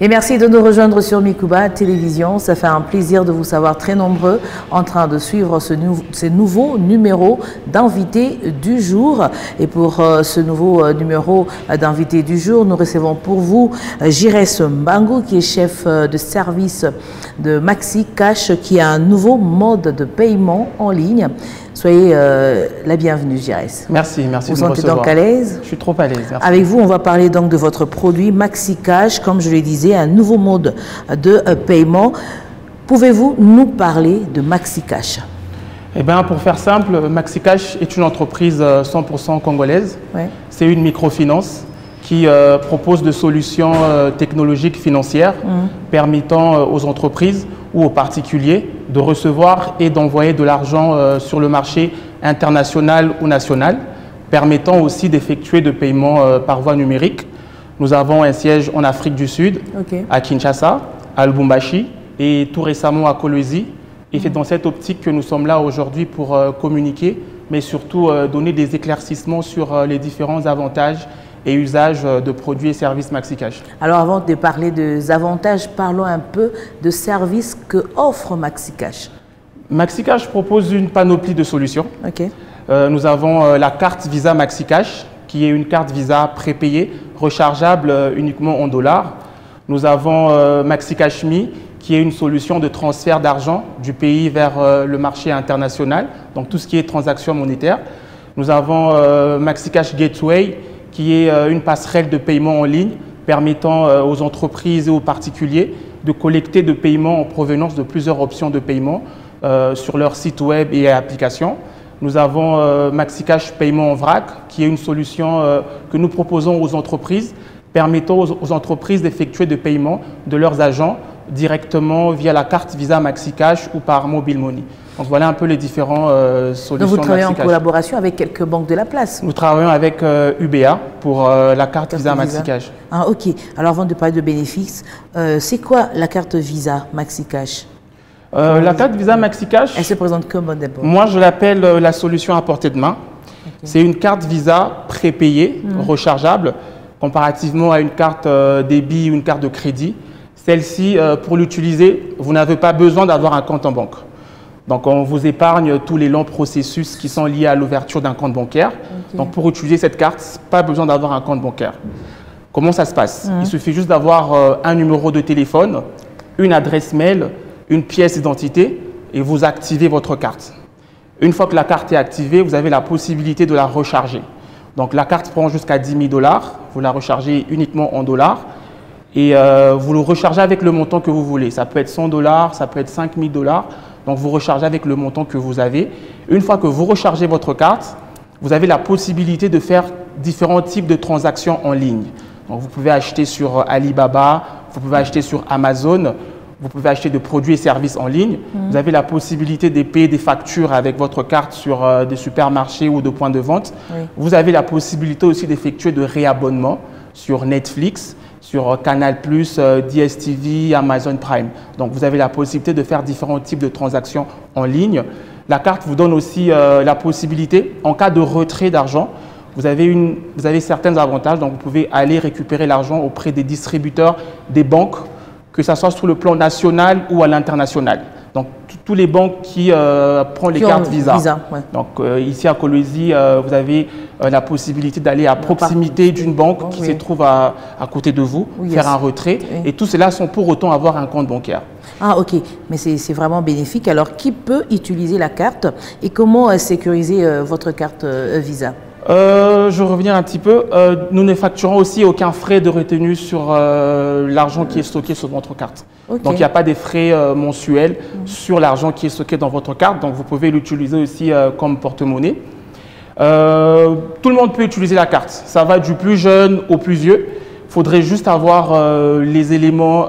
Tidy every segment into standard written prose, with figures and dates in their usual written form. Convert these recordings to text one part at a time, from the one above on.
Et merci de nous rejoindre sur Mikuba Télévision. Ça fait un plaisir de vous savoir très nombreux en train de suivre ces nouveaux numéros d'invités du jour. Et pour ce nouveau numéro d'invité du jour, nous recevons pour vous Jirès Mbango, qui est chef de service de Maxi Cash, qui a un nouveau mode de paiement en ligne. Soyez la bienvenue, Jirès. Merci de me recevoir. Vous sentez donc à l'aise? Je suis trop à l'aise. Merci. Avec vous, on va parler donc de votre produit Maxi Cash, comme je le disais, un nouveau mode de paiement. Pouvez-vous nous parler de Maxi Cash? Eh bien, pour faire simple, Maxi Cash est une entreprise 100% congolaise. Ouais. C'est une microfinance qui propose des solutions technologiques financières permettant aux entreprises ou aux particuliers de recevoir et d'envoyer de l'argent sur le marché international ou national, permettant aussi d'effectuer des paiements par voie numérique. Nous avons un siège en Afrique du Sud, à Kinshasa, à Lubumbashi et tout récemment à Kolwezi. Et c'est dans cette optique que nous sommes là aujourd'hui pour communiquer, mais surtout donner des éclaircissements sur les différents avantages et usage de produits et services Maxi Cash. Alors avant de parler des avantages, parlons un peu de services que offre Maxi Cash. Maxi Cash propose une panoplie de solutions. Nous avons la carte Visa Maxi Cash, qui est une carte Visa prépayée, rechargeable uniquement en dollars. Nous avons Maxi Cash Me, qui est une solution de transfert d'argent du pays vers le marché international, donc tout ce qui est transactions monétaires. Nous avons Maxi Cash Gateway, qui est une passerelle de paiement en ligne permettant aux entreprises et aux particuliers de collecter des paiements en provenance de plusieurs options de paiement sur leur site web et application. Nous avons Maxi Cash Paiement en vrac, qui est une solution que nous proposons aux entreprises, permettant aux entreprises d'effectuer des paiements de leurs agents directement via la carte Visa Maxi Cash ou par Mobile Money. Donc voilà un peu les différentes solutions. Donc vous travaillez en collaboration avec quelques banques de la place? Nous travaillons avec UBA pour la carte Visa Maxi Cash. Ah ok. Alors avant de parler de bénéfices, c'est quoi la carte Visa Maxi Cash? La carte Visa Maxi Cash, elle se présente comment d'abord? Moi je l'appelle la solution à portée de main. C'est une carte Visa prépayée, rechargeable, comparativement à une carte débit ou une carte de crédit. Celle-ci, pour l'utiliser, vous n'avez pas besoin d'avoir un compte en banque. Donc, on vous épargne tous les longs processus qui sont liés à l'ouverture d'un compte bancaire. Donc, pour utiliser cette carte, pas besoin d'avoir un compte bancaire. Comment ça se passe? Il suffit juste d'avoir un numéro de téléphone, une adresse mail, une pièce d'identité et vous activez votre carte. Une fois que la carte est activée, vous avez la possibilité de la recharger. Donc, la carte prend jusqu'à 10 000 $. Vous la rechargez uniquement en dollars. Et vous le rechargez avec le montant que vous voulez. Ça peut être 100 $, ça peut être 5 000 $. Donc, vous rechargez avec le montant que vous avez. Une fois que vous rechargez votre carte, vous avez la possibilité de faire différents types de transactions en ligne. Donc, vous pouvez acheter sur Alibaba, vous pouvez acheter sur Amazon, vous pouvez acheter des produits et services en ligne. Vous avez la possibilité de payer des factures avec votre carte sur des supermarchés ou des points de vente. Vous avez la possibilité aussi d'effectuer de réabonnements sur Netflix, sur Canal+, DSTV, Amazon Prime. Donc, vous avez la possibilité de faire différents types de transactions en ligne. La carte vous donne aussi la possibilité, en cas de retrait d'argent, vous avez certains avantages. Donc, vous pouvez aller récupérer l'argent auprès des distributeurs, des banques, que ce soit sur le plan national ou à l'international. Donc, tous les banques qui prennent les cartes Visa. Donc, ici à Kolwezi, vous avez la possibilité d'aller à proximité d'une banque qui se trouve à côté de vous, faire un retrait. Et tout cela sans pour autant avoir un compte bancaire. Ah ok, mais c'est vraiment bénéfique. Alors, qui peut utiliser la carte et comment sécuriser votre carte Visa? Je reviens un petit peu. Nous ne facturons aussi aucun frais de retenue sur l'argent qui est stocké sur votre carte. Donc, il n'y a pas des frais mensuels sur l'argent qui est stocké dans votre carte. Donc, vous pouvez l'utiliser aussi comme porte-monnaie. Tout le monde peut utiliser la carte. Ça va du plus jeune au plus vieux. Il faudrait juste avoir les éléments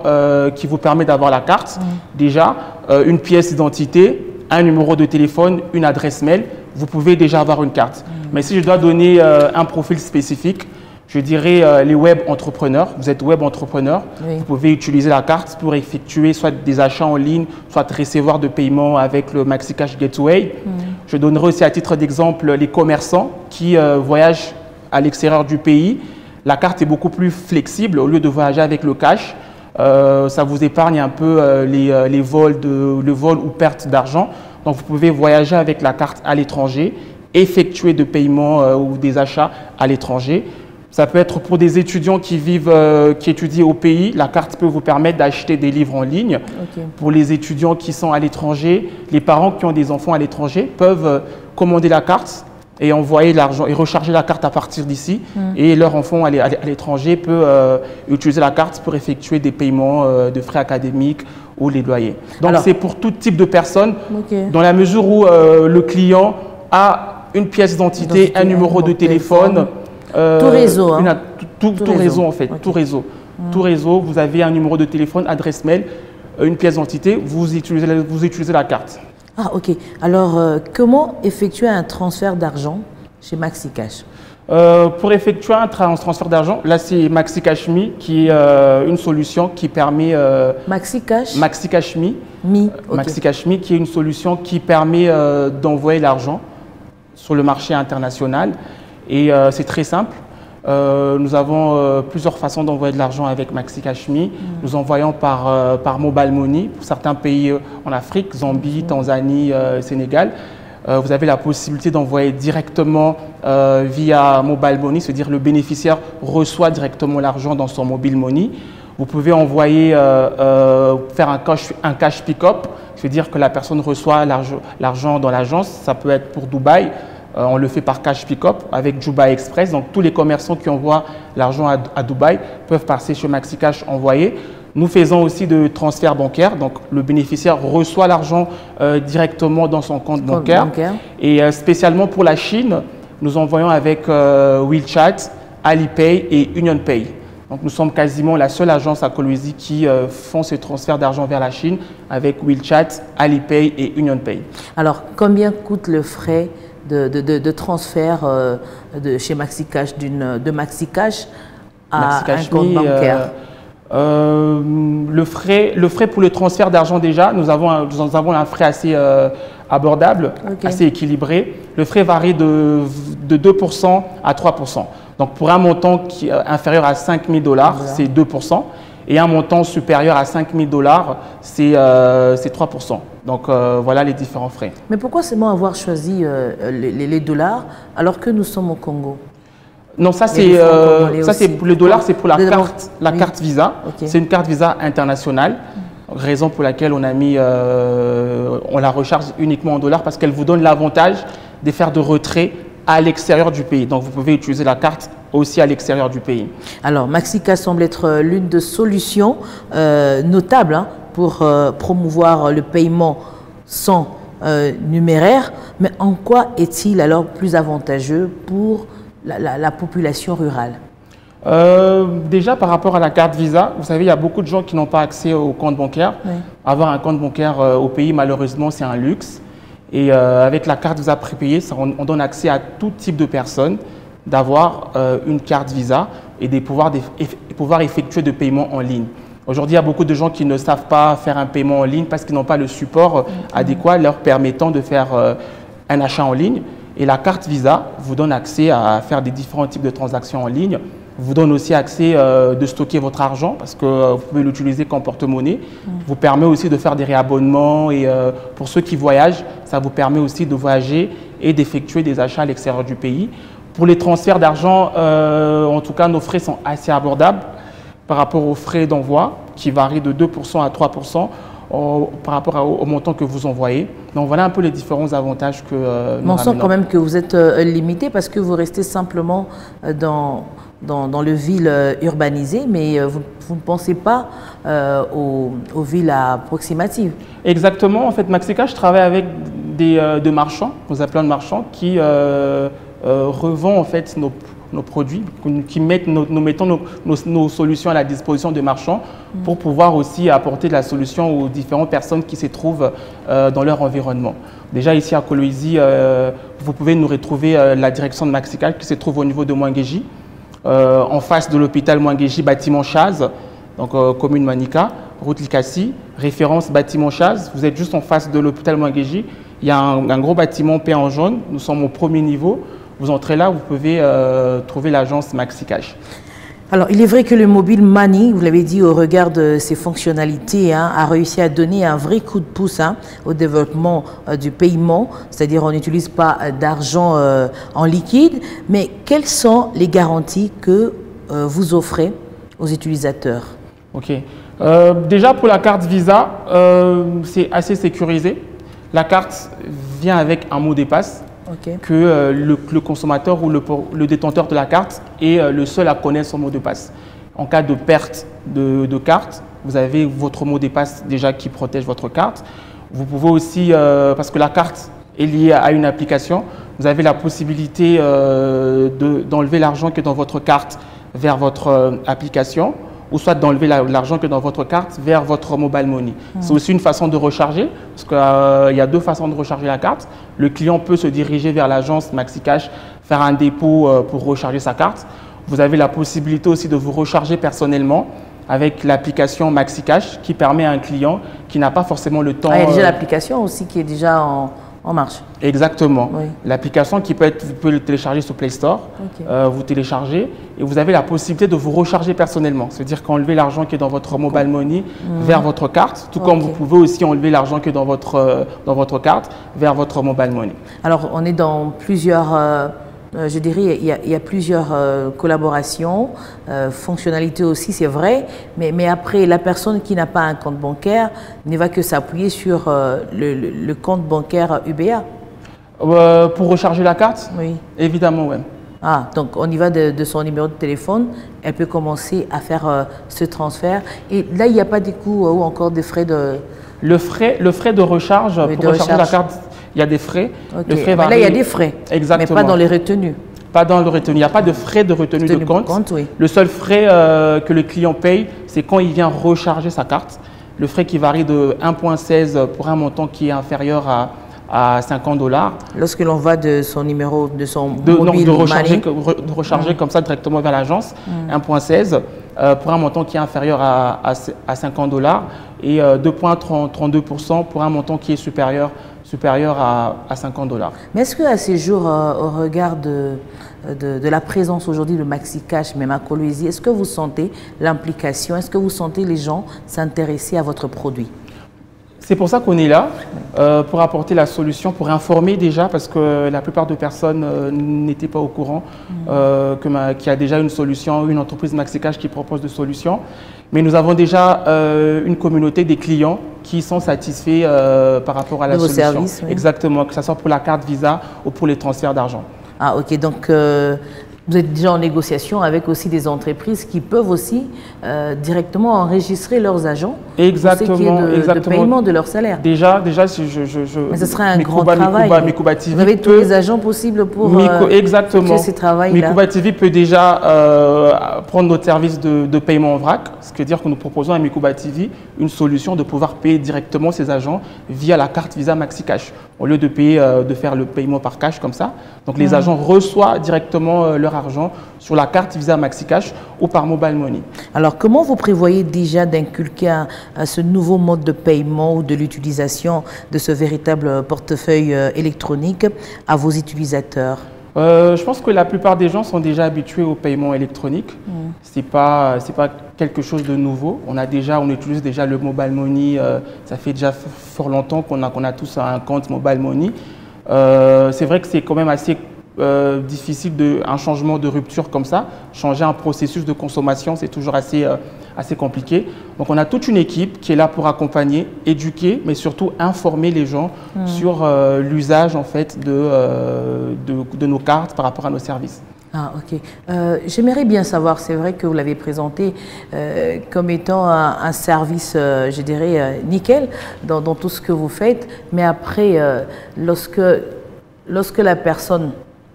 qui vous permettent d'avoir la carte. Déjà, une pièce d'identité, un numéro de téléphone, une adresse mail. Vous pouvez déjà avoir une carte. Mais si je dois donner un profil spécifique, je dirais les web entrepreneurs. Vous êtes web entrepreneur, vous pouvez utiliser la carte pour effectuer soit des achats en ligne, soit recevoir de paiements avec le Maxi Cash Gateway. Je donnerai aussi à titre d'exemple les commerçants qui voyagent à l'extérieur du pays. La carte est beaucoup plus flexible. Au lieu de voyager avec le cash, Ça vous épargne un peu les vols, le vol ou perte d'argent. Donc, vous pouvez voyager avec la carte à l'étranger, effectuer des paiements ou des achats à l'étranger. Ça peut être pour des étudiants qui étudient au pays. La carte peut vous permettre d'acheter des livres en ligne. Okay. Pour les étudiants qui sont à l'étranger, les parents qui ont des enfants à l'étranger peuvent commander la carte et envoyer l'argent et recharger la carte à partir d'ici. Et leur enfant à l'étranger peut utiliser la carte pour effectuer des paiements de frais académiques ou les loyers. Donc, c'est pour tout type de personnes, dans la mesure où le client a une pièce d'identité, un numéro de téléphone. Tout réseau, hein. Tout réseau en fait, okay. Tout réseau. Tout réseau, vous avez un numéro de téléphone, adresse mail, une pièce d'identité, vous utilisez la carte. Ah ok. Alors, comment effectuer un transfert d'argent chez MaxiCash? Pour effectuer un transfert d'argent, là c'est MaxiCashMe qui est une solution qui permet… MaxiCash MaxiCashMe. Okay. MaxiCashMe qui est une solution qui permet d'envoyer l'argent sur le marché international. Et c'est très simple. Nous avons plusieurs façons d'envoyer de l'argent avec MaxiCashMe. Nous envoyons par Mobile Money pour certains pays en Afrique, Zambie, Tanzanie, Sénégal. Vous avez la possibilité d'envoyer directement via Mobile Money, c'est-à-dire le bénéficiaire reçoit directement l'argent dans son Mobile Money. Vous pouvez envoyer, faire un cash pick-up, c'est-à-dire que la personne reçoit l'argent dans l'agence. Ça peut être pour Dubaï. On le fait par cash pick-up avec Dubai Express. Donc, tous les commerçants qui envoient l'argent à Dubaï peuvent passer chez MaxiCash envoyer. Nous faisons aussi de transferts bancaires. Donc, le bénéficiaire reçoit l'argent directement dans son compte bancaire. Et spécialement pour la Chine, nous envoyons avec WeChat, Alipay et UnionPay. Donc, nous sommes quasiment la seule agence à Kolwezi qui font ce transfert d'argent vers la Chine avec WeChat, Alipay et UnionPay. Alors, combien coûte le frais de transfert chez MaxiCash, de MaxiCash à un compte bancaire? Le frais pour le transfert d'argent déjà, nous avons un frais assez abordable, assez équilibré. Le frais varie de 2% à 3%. Donc pour un montant qui est inférieur à 5 000 $, c'est 2%. Et un montant supérieur à 5 000 $, c'est 3%. Donc voilà les différents frais. Mais pourquoi seulement avoir choisi les dollars alors que nous sommes au Congo? Non, ça c'est pour le dollar, c'est pour la carte Visa. C'est une carte Visa internationale. Raison pour laquelle on la recharge uniquement en dollars parce qu'elle vous donne l'avantage de faire de retrait à l'extérieur du pays. Donc vous pouvez utiliser la carte aussi à l'extérieur du pays. Alors MaxiCash semble être l'une des solutions notables pour promouvoir le paiement sans numéraire. Mais en quoi est-il alors plus avantageux pour la population rurale? Déjà par rapport à la carte Visa, vous savez, il y a beaucoup de gens qui n'ont pas accès au compte bancaire. Avoir un compte bancaire au pays, malheureusement, c'est un luxe. Et avec la carte Visa prépayée, on donne accès à tout type de personnes d'avoir une carte Visa et de pouvoir effectuer des paiements en ligne. Aujourd'hui, il y a beaucoup de gens qui ne savent pas faire un paiement en ligne parce qu'ils n'ont pas le support adéquat leur permettant de faire un achat en ligne. Et la carte Visa vous donne accès à faire des différents types de transactions en ligne. Vous donne aussi accès de stocker votre argent parce que vous pouvez l'utiliser comme porte-monnaie. Vous permet aussi de faire des réabonnements et pour ceux qui voyagent, ça vous permet aussi de voyager et d'effectuer des achats à l'extérieur du pays. Pour les transferts d'argent, en tout cas, nos frais sont assez abordables par rapport aux frais d'envoi qui varient de 2% à 3% par rapport au montant que vous envoyez. Donc voilà un peu les différents avantages que nous on sent quand même que vous êtes limité parce que vous restez simplement dans le ville urbanisé, mais vous ne pensez pas aux villes approximatives. Exactement. En fait, MaxiCash travaille avec des marchands, nous appelons de marchands, qui revendent en fait nos produits, nous mettons nos solutions à la disposition des marchands pour pouvoir aussi apporter de la solution aux différentes personnes qui se trouvent dans leur environnement. Déjà ici à Kolwezi, vous pouvez nous retrouver la direction de MaxiCash qui se trouve au niveau de Mwangeji, en face de l'hôpital Mwangeji, bâtiment Chaz, donc commune Manika, route Likasi, référence bâtiment Chaz. Vous êtes juste en face de l'hôpital Mwangeji. Il y a un gros bâtiment peint en jaune. Nous sommes au premier niveau. Vous entrez là, vous pouvez trouver l'agence MaxiCash. Alors, il est vrai que le mobile money, vous l'avez dit, au regard de ses fonctionnalités, a réussi à donner un vrai coup de pouce au développement du paiement, c'est-à-dire on n'utilise pas d'argent en liquide, mais quelles sont les garanties que vous offrez aux utilisateurs? Ok. Déjà pour la carte Visa, c'est assez sécurisé. La carte vient avec un mot de passe. Okay. Que le consommateur ou le détenteur de la carte est le seul à connaître son mot de passe. En cas de perte de carte, vous avez votre mot de passe déjà qui protège votre carte. Vous pouvez aussi, parce que la carte est liée à une application, vous avez la possibilité d'enlever l'argent qui est dans votre carte vers votre application, ou soit d'enlever l'argent que dans votre carte vers votre mobile money. C'est aussi une façon de recharger, parce qu'il y a deux façons de recharger la carte. Le client peut se diriger vers l'agence MaxiCash, faire un dépôt pour recharger sa carte. Vous avez la possibilité aussi de vous recharger personnellement avec l'application MaxiCash qui permet à un client qui n'a pas forcément le temps… il y a déjà l'application aussi qui est déjà en marche. Exactement. Oui. L'application qui peut être, vous pouvez le télécharger sur Play Store, vous téléchargez et vous avez la possibilité de vous recharger personnellement. C'est-à-dire qu'enlever l'argent qui est dans votre mobile money vers votre carte, tout comme vous pouvez aussi enlever l'argent qui est dans votre carte vers votre mobile money. Alors, on est dans plusieurs… je dirais, il y a plusieurs collaborations, fonctionnalités aussi, c'est vrai, mais après, la personne qui n'a pas un compte bancaire ne va que s'appuyer sur le compte bancaire UBA. Pour recharger la carte? Oui. Évidemment, oui. Ah, donc on y va de son numéro de téléphone, elle peut commencer à faire ce transfert. Et là, il n'y a pas des coûts ou encore des frais de… Le frais de recharge, pour recharger la carte, il y a des frais. Okay. Le frais là, il y a des frais, exactement, mais pas dans les retenues. Pas dans le retenu. Il n'y a pas de frais de retenue de compte. Oui. Le seul frais que le client paye, c'est quand il vient recharger sa carte. Le frais qui varie de 1,16 pour un montant qui est inférieur à $50. Lorsque l'on va de son numéro, de son mobile de recharger comme ça directement vers l'agence, 1,16 pour un montant qui est inférieur à $50 et 2,32% pour un montant qui est supérieur à $50. Mais est-ce qu'à ces jours, au regard de la présence aujourd'hui de MaxiCash, même à Kolwezi, est-ce que vous sentez l'implication, est-ce que vous sentez les gens s'intéresser à votre produit? C'est pour ça qu'on est là, pour apporter la solution, pour informer déjà, parce que la plupart de personnes n'étaient pas au courant qu'il y a déjà une solution, une entreprise MaxiCash qui propose des solutions. Mais nous avons déjà une communauté des clients qui sont satisfaits par rapport à la solution. Services, oui. Exactement, que ce soit pour la carte Visa ou pour les transferts d'argent. Ah ok, donc vous êtes déjà en négociation avec aussi des entreprises qui peuvent aussi directement enregistrer leurs agents exactement, pour ce qui est de paiement de leur salaire. Déjà mais ce serait un grand travail. Mikuba TV vous avez tous les agents possibles pour exactement. Ce travail-là. Mikuba TV peut déjà prendre notre service de paiement en vrac, ce qui veut dire que nous proposons à Mikuba TV une solution de pouvoir payer directement ses agents via la carte Visa MaxiCash, au lieu de payer, de faire le paiement par cash comme ça. Donc les agents reçoivent directement leur argent sur la carte Visa MaxiCash ou par mobile money. Alors comment vous prévoyez déjà d'inculquer ce nouveau mode de paiement ou de l'utilisation de ce véritable portefeuille électronique à vos utilisateurs? Je pense que la plupart des gens sont déjà habitués au paiement électronique. C'est pas quelque chose de nouveau. On utilise déjà le mobile money. Ça fait déjà fort longtemps qu'on a tous un compte mobile money. C'est vrai que c'est quand même assez difficile un changement de rupture comme ça. Changer un processus de consommation, c'est toujours assez compliqué. Donc on a toute une équipe qui est là pour accompagner, éduquer, mais surtout informer les gens sur l'usage en fait de nos cartes par rapport à nos services. Ah, ok. J'aimerais bien savoir, c'est vrai que vous l'avez présenté comme étant un service, je dirais, nickel dans tout ce que vous faites, mais après, lorsque la personne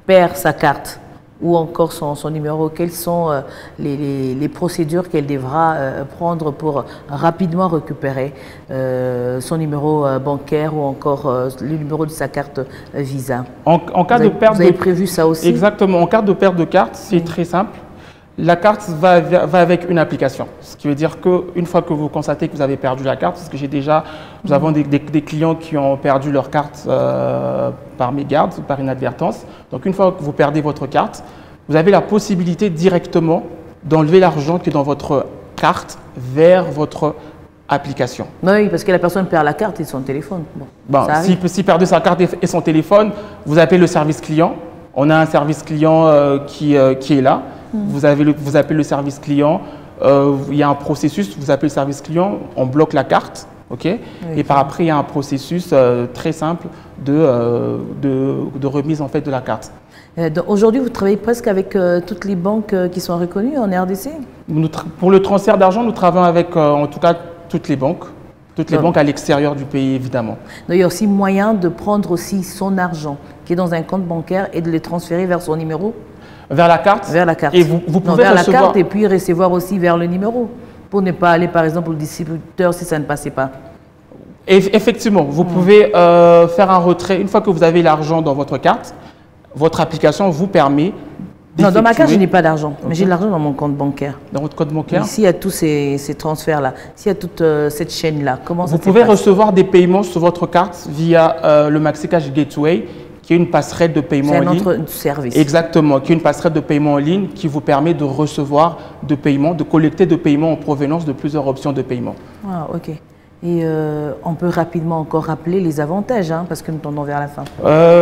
perd sa carte ou encore son numéro, quelles sont les procédures qu'elle devra prendre pour rapidement récupérer son numéro bancaire ou encore le numéro de sa carte Visa? En cas de perte vous avez prévu ça aussi? Exactement. En cas de perte de carte, c'est très simple. La carte va avec une application, ce qui veut dire qu'une fois que vous constatez que vous avez perdu la carte, parce que nous avons des clients qui ont perdu leur carte par mégarde, par inadvertance. Donc une fois que vous perdez votre carte, vous avez la possibilité directement d'enlever l'argent qui est dans votre carte vers votre application. Oui, parce que la personne perd la carte et son téléphone. Bon, si perd sa carte et son téléphone, vous appelez le service client. On a un service client qui est là. Vous appelez le service client. Il y a un processus, vous appelez le service client, on bloque la carte. Okay. Et par après, il y a un processus très simple de remise en fait, de la carte. Aujourd'hui, vous travaillez presque avec toutes les banques qui sont reconnues en RDC? Pour le transfert d'argent, nous travaillons avec en tout cas toutes les banques à l'extérieur du pays évidemment. Donc, il y a aussi moyen de prendre aussi son argent qui est dans un compte bancaire et de le transférer vers son numéro? Vers la carte? Vers la carte. Et vous pouvez vers la carte et puis recevoir aussi vers le numéro pour ne pas aller par exemple au distributeur si ça ne passait pas. Effectivement, vous pouvez faire un retrait. Une fois que vous avez l'argent dans votre carte, votre application vous permet d'effectuer... Non, dans ma carte, je n'ai pas d'argent, mais j'ai de l'argent dans mon compte bancaire. Dans votre compte bancaire? Ici, il y a tous ces transferts-là, s'il y a toute cette chaîne-là, comment ça se passe? Vous pouvez recevoir des paiements sur votre carte via le MaxiCash Gateway, qui est une passerelle de paiement en ligne. C'est un autre service. Exactement, qui est une passerelle de paiement en ligne qui vous permet de recevoir de paiements, de collecter de paiements en provenance de plusieurs options de paiement. Ah, ok. Et on peut rapidement encore rappeler les avantages, hein, parce que nous tendons vers la fin.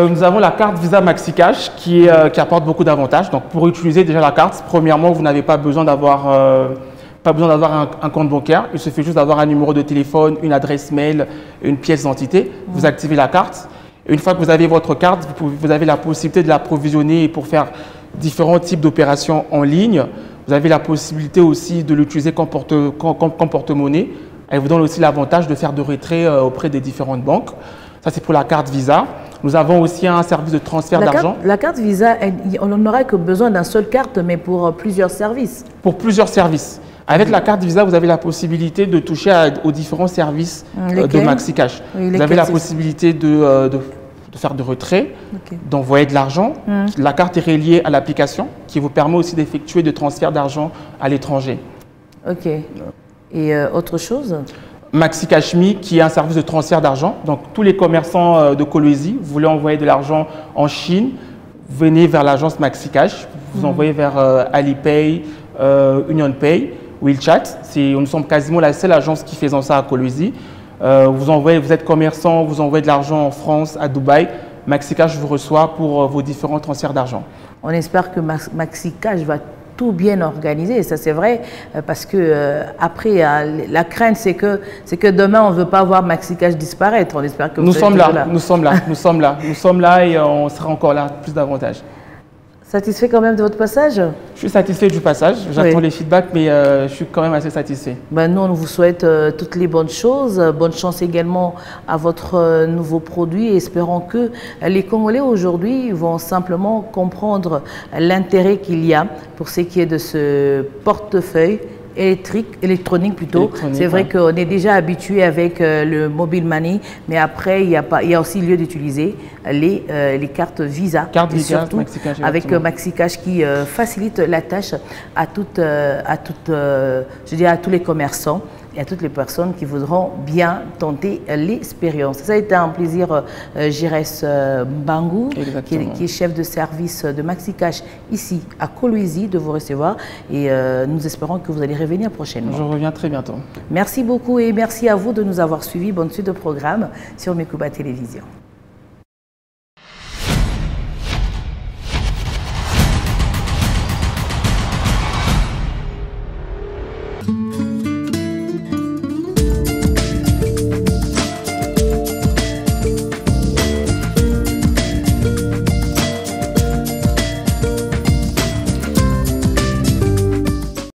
Nous avons la carte Visa MaxiCash qui apporte beaucoup d'avantages. Donc, pour utiliser déjà la carte, premièrement, vous n'avez pas besoin d'avoir un compte bancaire. Il suffit juste d'avoir un numéro de téléphone, une adresse mail, une pièce d'identité. Vous activez la carte. Et une fois que vous avez votre carte, vous avez la possibilité de l'approvisionner pour faire différents types d'opérations en ligne. Vous avez la possibilité aussi de l'utiliser comme porte-monnaie. Elle vous donne aussi l'avantage de faire de retrait auprès des différentes banques. Ça, c'est pour la carte Visa. Nous avons aussi un service de transfert d'argent. La carte Visa, on n'aurait que besoin d'un seul carte, mais pour plusieurs services. Pour plusieurs services. Avec la carte Visa, vous avez la possibilité de toucher aux différents services de MaxiCash. Oui, vous avez la possibilité de faire de retrait, d'envoyer de l'argent. La carte est reliée à l'application qui vous permet aussi d'effectuer des transferts d'argent à l'étranger. Ok. Et autre chose? MaxiCash Me, qui est un service de transfert d'argent. Donc, tous les commerçants de Kolwezi, vous voulez envoyer de l'argent en Chine, venez vers l'agence MaxiCash. Vous envoyez vers Alipay, UnionPay, WeChat. Nous sommes quasiment la seule agence qui fait ça à Kolwezi. Vous êtes commerçant, vous envoyez de l'argent en France, à Dubaï. MaxiCash vous reçoit pour vos différents transferts d'argent. On espère que MaxiCash va tout bien organisé, ça c'est vrai, parce que après la crainte c'est que demain on ne veut pas voir MaxiCash disparaître. On espère que nous sommes là et on sera encore là plus davantage. Satisfait quand même de votre passage? Je suis satisfait du passage, j'attends les feedbacks, mais je suis quand même assez satisfait. Nous, on vous souhaite toutes les bonnes choses, bonne chance également à votre nouveau produit et espérons que les Congolais aujourd'hui vont simplement comprendre l'intérêt qu'il y a pour ce qui est de ce portefeuille électronique plutôt. C'est vrai qu'on est déjà habitué avec le mobile money, mais après il y a aussi lieu d'utiliser les cartes Visa, surtout MaxiCash, avec MaxiCash qui facilite la tâche à tous les commerçants et à toutes les personnes qui voudront bien tenter l'expérience. Ça a été un plaisir, Giresse Mbangou, qui est chef de service de MaxiCash ici à Kolwezi, de vous recevoir et nous espérons que vous allez revenir prochainement. Je reviens très bientôt. Merci beaucoup et merci à vous de nous avoir suivis. Bonne suite de programme sur Mekuba Télévision.